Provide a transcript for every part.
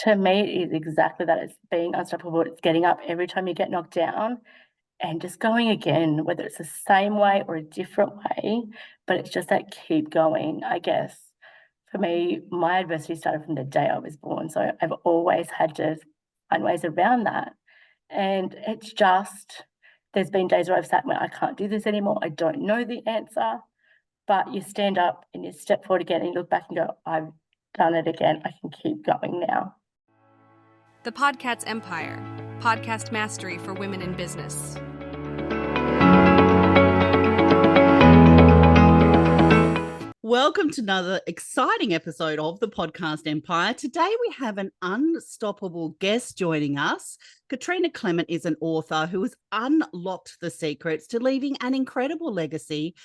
To me, it is exactly that. It's being unstoppable. It's getting up every time you get knocked down and just going again, whether it's the same way or a different way, but it's just that keep going, I guess. For me, my adversity started from the day I was born, so I've always had to find ways around that. And it's just there's been days where I've sat where I can't do this anymore. I don't know the answer, but you stand up and you step forward again and you look back and go, I've done it again. I can keep going now. The Podcast Empire, podcast mastery for women in business. Welcome to another exciting episode of the Podcast Empire. Today we have an unstoppable guest joining us. KATRINA CLEMENT is an author who has unlocked the secrets to leaving an incredible legacy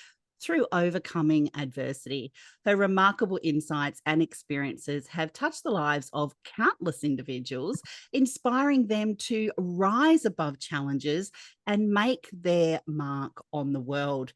through overcoming adversity. Her remarkable insights and experiences have touched the lives of countless individuals, inspiring them to rise above challenges and make their mark on the world.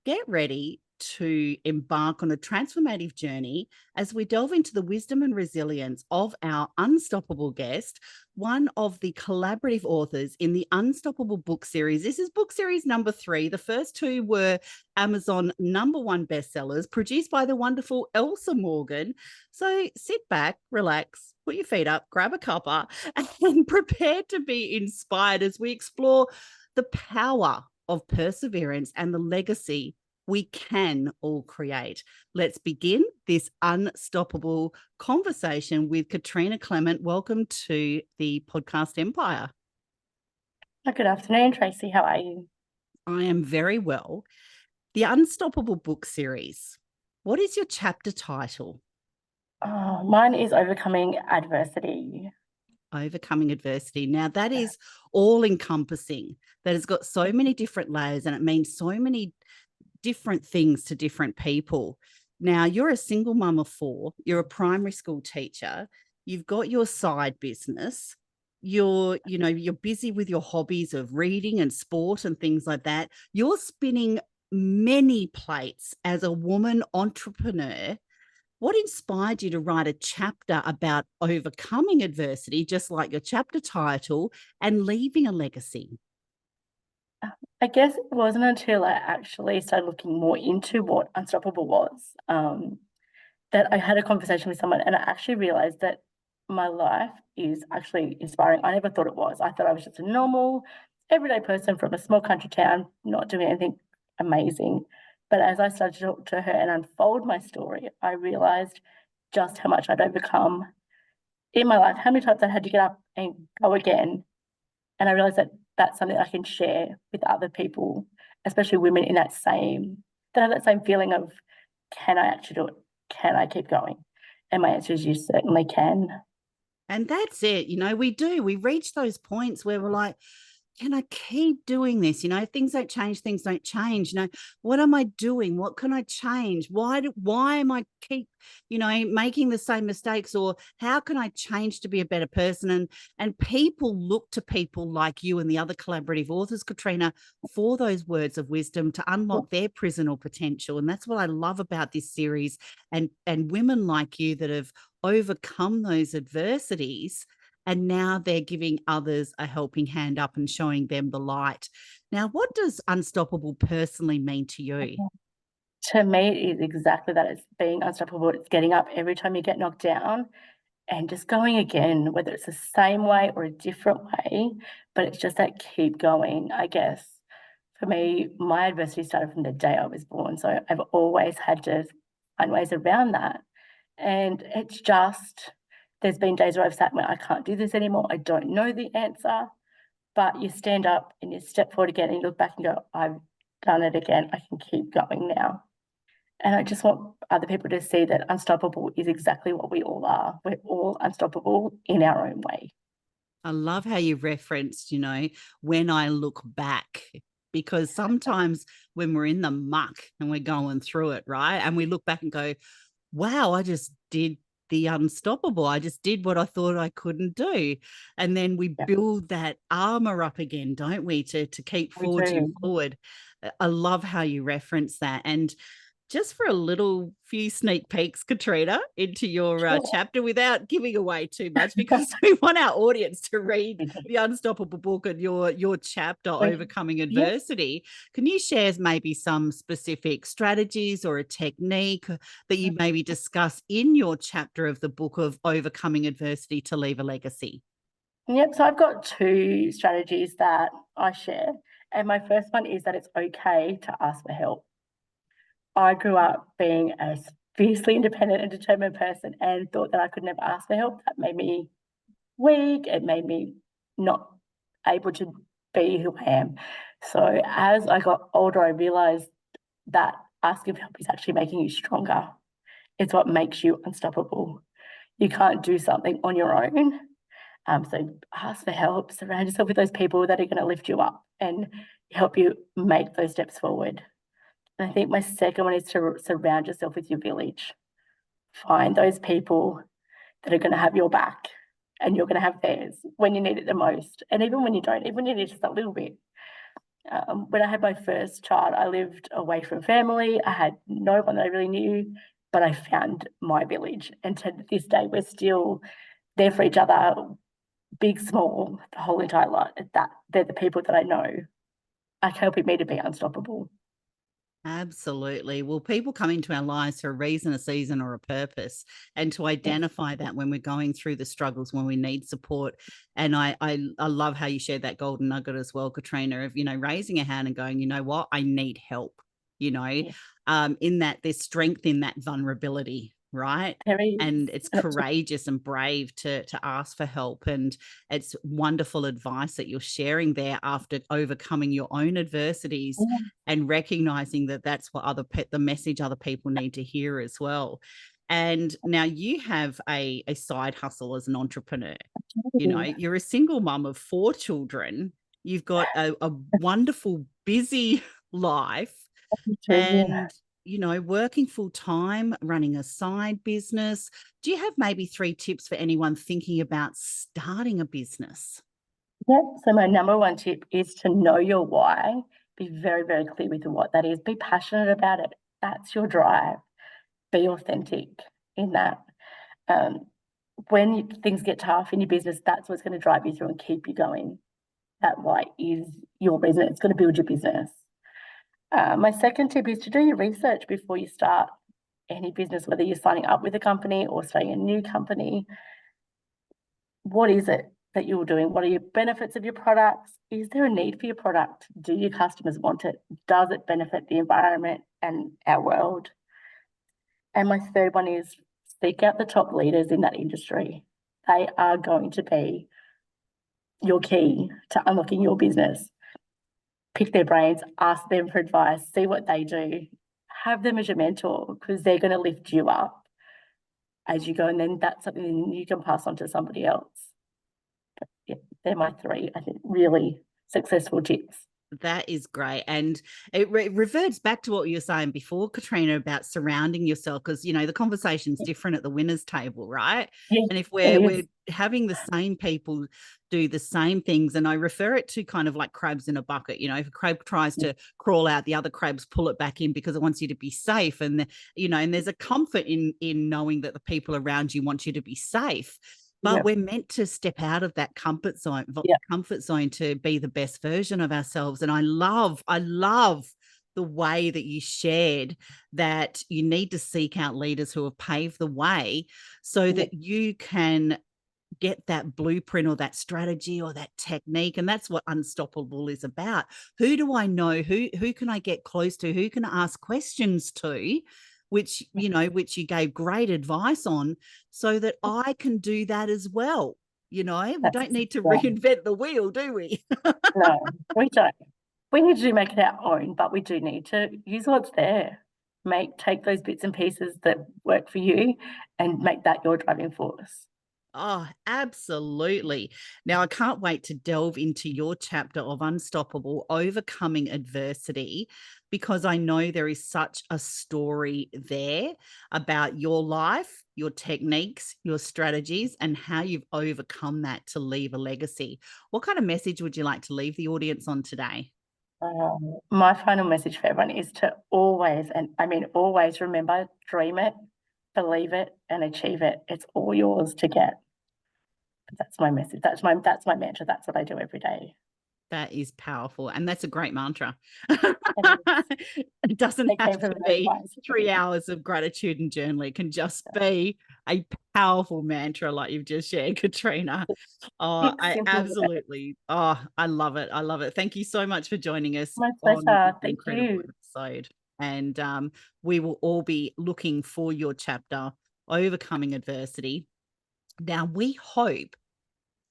Get ready to embark on a transformative journey as we delve into the wisdom and resilience of our unstoppable guest, one of the collaborative authors in the Unstoppable book series. This is book series number 3. The first 2 were Amazon #1 bestsellers, produced by the wonderful Elsa Morgan. So sit back, relax, put your feet up, grab a cuppa, and prepare to be inspired as we explore the power of perseverance and the legacy we can all create. Let's begin this unstoppable conversation with KATRINA CLEMENT. Welcome to the Podcast Empire. Good afternoon, Tracey. How are you? I am very well. The Unstoppable book series. What is your chapter title? Mine is Overcoming Adversity. Overcoming adversity. Now, that is all encompassing. That has got so many different layers and it means so many different things to different people. Now, you're a single mum of 4, you're a primary school teacher, you've got your side business, you're busy with your hobbies of reading and sport and things like that. You're spinning many plates as a woman entrepreneur. What inspired you to write a chapter about overcoming adversity, just like your chapter title, and leaving a legacy? I guess it wasn't until I actually started looking more into what Unstoppable was, that I had a conversation with someone and I actually realized that my life is actually inspiring. I never thought it was. I thought I was just a normal, everyday person from a small country town, not doing anything amazing. But as I started to talk to her and unfold my story, I realized just how much I'd overcome in my life, how many times I had to get up and go again. And I realized that that's something I can share with other people, especially women in that have that same feeling of, can I actually do it? Can I keep going? And my answer is you certainly can. And that's it. We reach those points where we're like, can I keep doing this? Things don't change, things don't change. What am I doing? What can I change? Why am I keep, making the same mistakes? Or how can I change to be a better person? And people look to people like you and the other collaborative authors, KATRINA, for those words of wisdom to unlock their prison or potential. And that's what I love about this series and women like you that have overcome those adversities. And now they're giving others a helping hand up and showing them the light. Now, what does unstoppable personally mean to you? To me, it is exactly that. It's being unstoppable. It's getting up every time you get knocked down and just going again, whether it's the same way or a different way, but it's just that keep going, I guess. For me, my adversity started from the day I was born, so I've always had to find ways around that. And it's just there's been days where I've sat where I can't do this anymore. I don't know the answer, but you stand up and you step forward again and you look back and go, I've done it again. I can keep going now. And I just want other people to see that unstoppable is exactly what we all are. We're all unstoppable in our own way. I love how you referenced, when I look back, because sometimes when we're in the muck and we're going through it, right? And we look back and go, wow, I just did the unstoppable. I just did what I thought I couldn't do. And then we build that armor up again, don't we, to keep forging forward. I love how you reference that. And just for a little few sneak peeks, Katrina, into your Sure. chapter without giving away too much, because we want our audience to read the Unstoppable book and your chapter, Overcoming Yeah. Adversity. Can you share maybe some specific strategies or a technique that you maybe discuss in your chapter of the book of Overcoming Adversity to Leave a Legacy? Yep. So I've got two strategies that I share. And my first one is that it's okay to ask for help. I grew up being a fiercely independent and determined person and thought that I could never ask for help. That made me weak. It made me not able to be who I am. So as I got older, I realized that asking for help is actually making you stronger. It's what makes you unstoppable. You can't do something on your own. So ask for help, surround yourself with those people that are going to lift you up and help you make those steps forward. And I think my second one is to surround yourself with your village. Find those people that are going to have your back and you're going to have theirs when you need it the most. And even when you don't, even when you need just a little bit. When I had my first child, I lived away from family. I had no one that I really knew, but I found my village. And to this day, we're still there for each other, big, small, the whole entire lot. That they're the people that I know are helping me to be unstoppable. Absolutely. Well, people come into our lives for a reason, a season, or a purpose, and to identify that when we're going through the struggles, when we need support. And I love how you shared that golden nugget as well, Katrina, of, raising a hand and going, you know what, I need help, Yeah, in that there's strength in that vulnerability, right? there is. And it's And it's, courageous and brave to ask for help. And it's wonderful advice that you're sharing there after overcoming your own adversities yeah, and recognizing that that's what the message other people need to hear as well. And now you have a side hustle as an entrepreneur. You're a single mum of 4 children. You've got a wonderful, busy life, yeah. and working full time, running a side business. Do you have maybe 3 tips for anyone thinking about starting a business? Yeah. So my number one tip is to know your why. Be very, very clear with what that is. Be passionate about it. That's your drive. Be authentic in that. Um, when things get tough in your business, that's what's going to drive you through and keep you going. That why is your business. It's going to build your business. My second tip is to do your research before you start any business, whether you're signing up with a company or starting a new company. What is it that you're doing? What are your benefits of your products? Is there a need for your product? Do your customers want it? Does it benefit the environment and our world? And my third one is seek out the top leaders in that industry. They are going to be your key to unlocking your business. Pick their brains, ask them for advice, see what they do. Have them as your mentor because they're going to lift you up as you go. And then that's something you can pass on to somebody else. Yeah, they're my 3, I think, really successful tips. That is great. And it reverts back to what you were saying before, Katrina, about surrounding yourself, because, the conversation's different at the winner's table, right? Yeah, And if it we're is. having the same people do the same things, and I refer it to kind of like crabs in a bucket, if a crab tries to crawl out, the other crabs pull it back in because it wants you to be safe. And, and there's a comfort in knowing that the people around you want you to be safe. But Yep. we're meant to step out of that comfort zone Yep. to be the best version of ourselves. And I love the way that you shared that you need to seek out leaders who have paved the way so Yep. that you can get that blueprint or that strategy or that technique. And that's what Unstoppable is about. Who do I know? Who can I get close to? Who can I ask questions to? Which you gave great advice on, so that I can do that as well. We That's don't need to right. reinvent the wheel, do we? No, we don't. We need to make it our own, but we do need to use what's there. Take those bits and pieces that work for you and make that your driving force. Oh, absolutely. Now, I can't wait to delve into your chapter of Unstoppable, Overcoming Adversity, because I know there is such a story there about your life, your techniques, your strategies, and how you've overcome that to leave a legacy. What kind of message would you like to leave the audience on today? My final message for everyone is to always, and I mean always, remember, dream it, believe it, and achieve it. It's all yours to get. That's my message. That's my mantra. That's what I do every day. That is powerful. And that's a great mantra. It It doesn't It have came from to a very be wise 3 hours of gratitude and journaling. It can just be a powerful mantra like you've just shared, Katrina. Oh, It's I simple. absolutely, I love it. I love it. Thank you so much for joining us My on this pleasure. Thank incredible you. episode. And we will all be looking for your chapter, Overcoming Adversity. Now, we hope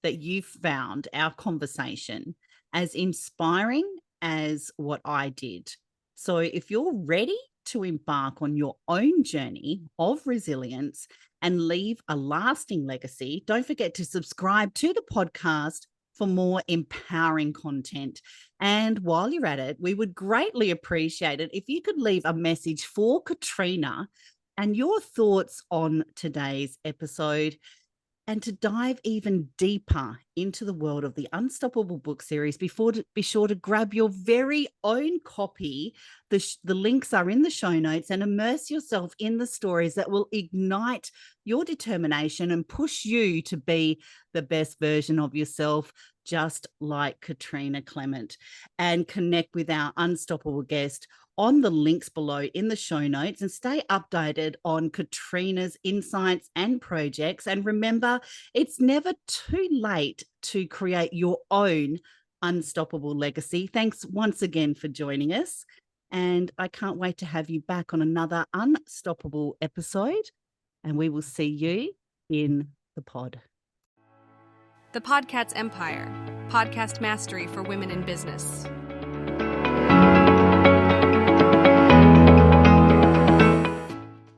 that you found our conversation as inspiring as what I did. So if you're ready to embark on your own journey of resilience and leave a lasting legacy, don't forget to subscribe to the podcast for more empowering content. And while you're at it, we would greatly appreciate it if you could leave a message for Katrina and your thoughts on today's episode. And to dive even deeper into the world of the Unstoppable book series, be sure to grab your very own copy. The links are in the show notes, and immerse yourself in the stories that will ignite your determination and push you to be the best version of yourself, just like Katrina Clement. And connect with our unstoppable guest on the links below in the show notes, and stay updated on Katrina's insights and projects. And remember, it's never too late to create your own unstoppable legacy. Thanks once again for joining us. And I can't wait to have you back on another unstoppable episode. And we will see you in the pod. The Podcat's Empire, podcast mastery for women in business.